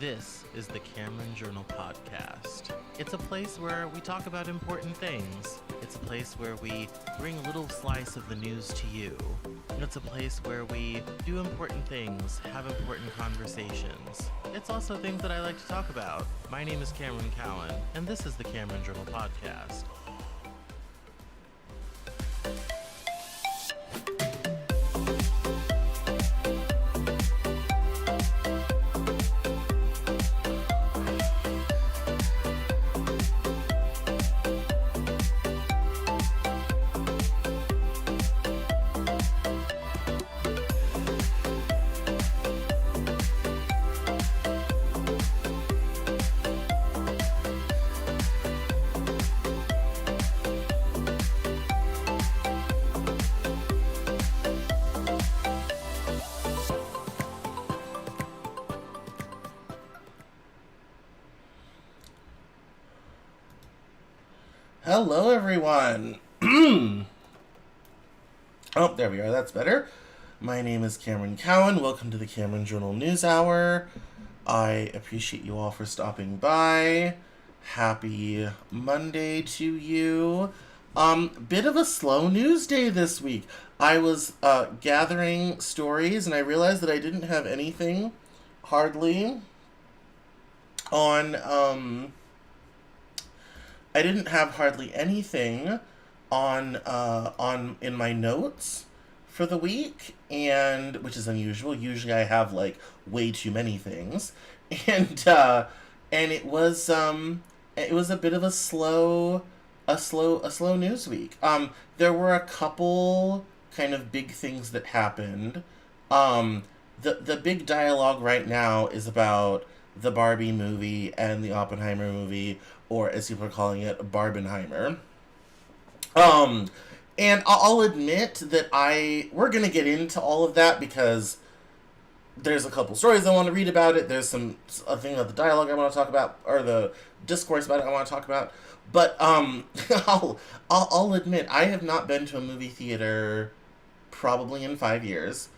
This is the Cameron Journal Podcast. It's a place where we talk about important things. It's a place where we bring a little slice of the news to you. It's a place where we do important things, have important conversations. It's also things that I like to talk about. My name is Cameron Cowan, and this is the Cameron Journal Podcast. Hello, everyone. Oh, there we are. That's better. My name is Cameron Cowan. Welcome to the Cameron Journal Newshour. I appreciate you all for stopping by. Happy Monday to you. Bit of a slow news day this week. I was gathering stories, and I realized that I didn't have anything hardly on I didn't have hardly anything on in my notes for the week, and which is unusual. Usually I have like way too many things. And it was a bit of a slow news week. There were a couple kind of big things that happened. The big dialogue right now is about the Barbie movie and the Oppenheimer movie, or as people are calling it, Barbenheimer. And I'll admit that we're going to get into all of that because there's a couple stories I want to read about it. There's a thing about the dialogue I want to talk about, or the discourse about it I want to talk about. But I'll admit I have not been to a movie theater probably in 5 years,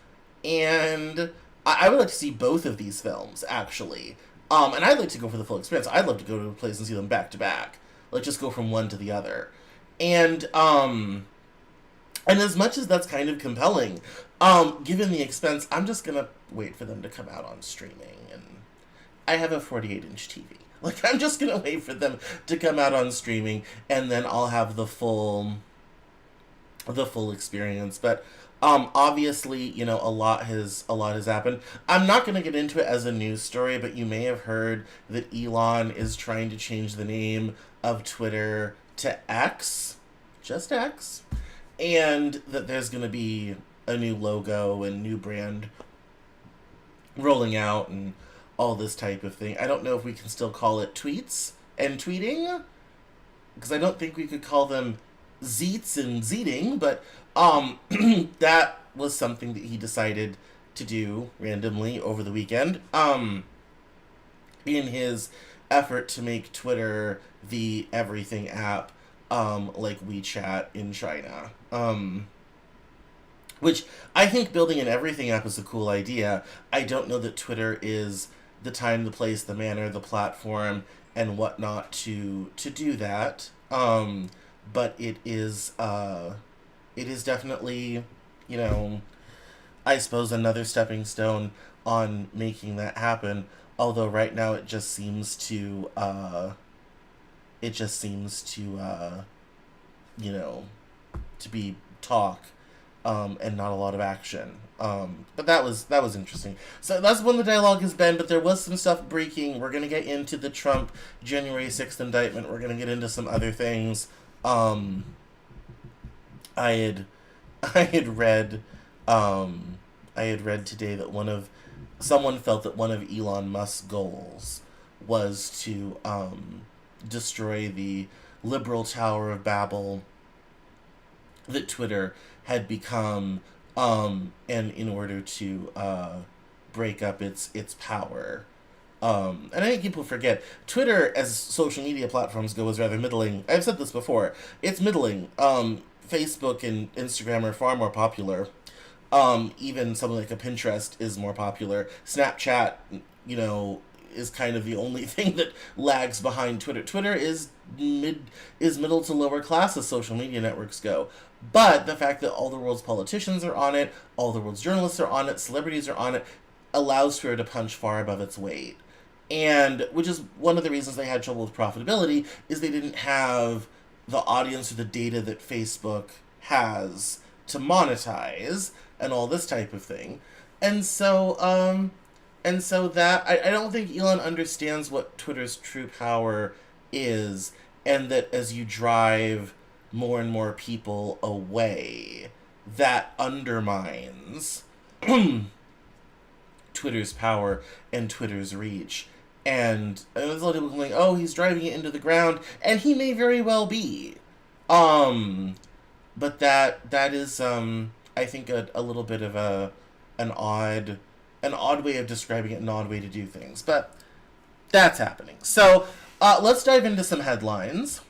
and I would like to see both of these films, actually. And I'd like to go for the full experience. I'd love to go to a place and see them back to back. Like, just go from one to the other. And as much as that's kind of compelling, given the expense, I'm just gonna wait for them to come out on streaming. And I have a 48-inch TV. Like, I'm just gonna wait for them to come out on streaming, and then I'll have the full experience. But obviously, you know, a lot has happened. I'm not going to get into it as a news story, but you may have heard that Elon is trying to change the name of Twitter to X, just X, and that there's going to be a new logo and new brand rolling out and all this type of thing. I don't know if we can still call it tweets and tweeting, because I don't think we could call them Zeets and Zeeting, but that was something that he decided to do randomly over the weekend, in his effort to make Twitter the everything app, like WeChat in China. Which I think building an everything app is a cool idea. I don't know that Twitter is the time, the place, the manner, the platform, and whatnot to do that. But it is definitely, you know, I suppose another stepping stone on making that happen. Although right now it just seems to, you know, to be talk, and not a lot of action. But that was interesting. So that's when the dialogue has been, but there was some stuff breaking. We're going to get into the Trump January 6th indictment. We're going to get into some other things. I had read today that someone felt that one of Elon Musk's goals was to destroy the liberal Tower of Babel that Twitter had become, and in order to break up its power. And I think people forget, Twitter, as social media platforms go, is rather middling. I've said this before. It's middling. Facebook and Instagram are far more popular. Even something like a Pinterest is more popular. Snapchat, you know, is kind of the only thing that lags behind Twitter. Twitter is middle to lower class as social media networks go. But the fact that all the world's politicians are on it, all the world's journalists are on it, celebrities are on it, allows Twitter to punch far above its weight. And which is one of the reasons they had trouble with profitability, is they didn't have the audience or the data that Facebook has to monetize and all this type of thing. And so that I don't think Elon understands what Twitter's true power is, and that as you drive more and more people away, that undermines Twitter's power and Twitter's reach. And there's a lot of people going, oh, he's driving it into the ground, and he may very well be. But that is, I think, a little bit of an odd way of describing it, an odd way to do things. But that's happening. So let's dive into some headlines.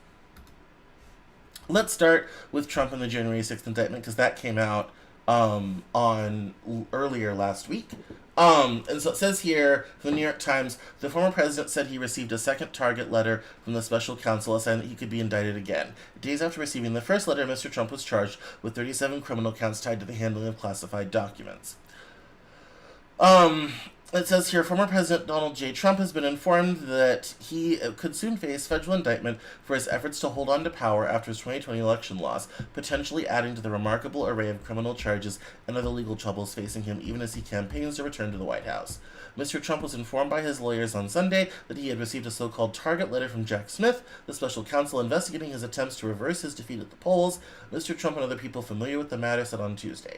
Let's start with Trump and the January 6th indictment, because that came out on earlier last week. And so it says here, from the New York Times, the former president said he received a second target letter from the special counsel, a sign that he could be indicted again. Days after receiving the first letter, Mr. Trump was charged with 37 criminal counts tied to the handling of classified documents. It says here, former President Donald J. Trump has been informed that he could soon face federal indictment for his efforts to hold on to power after his 2020 election loss, potentially adding to the remarkable array of criminal charges and other legal troubles facing him even as he campaigns to return to the White House. Mr. Trump was informed by his lawyers on Sunday that he had received a so-called target letter from Jack Smith, the special counsel investigating his attempts to reverse his defeat at the polls. Mr. Trump and other people familiar with the matter said on Tuesday.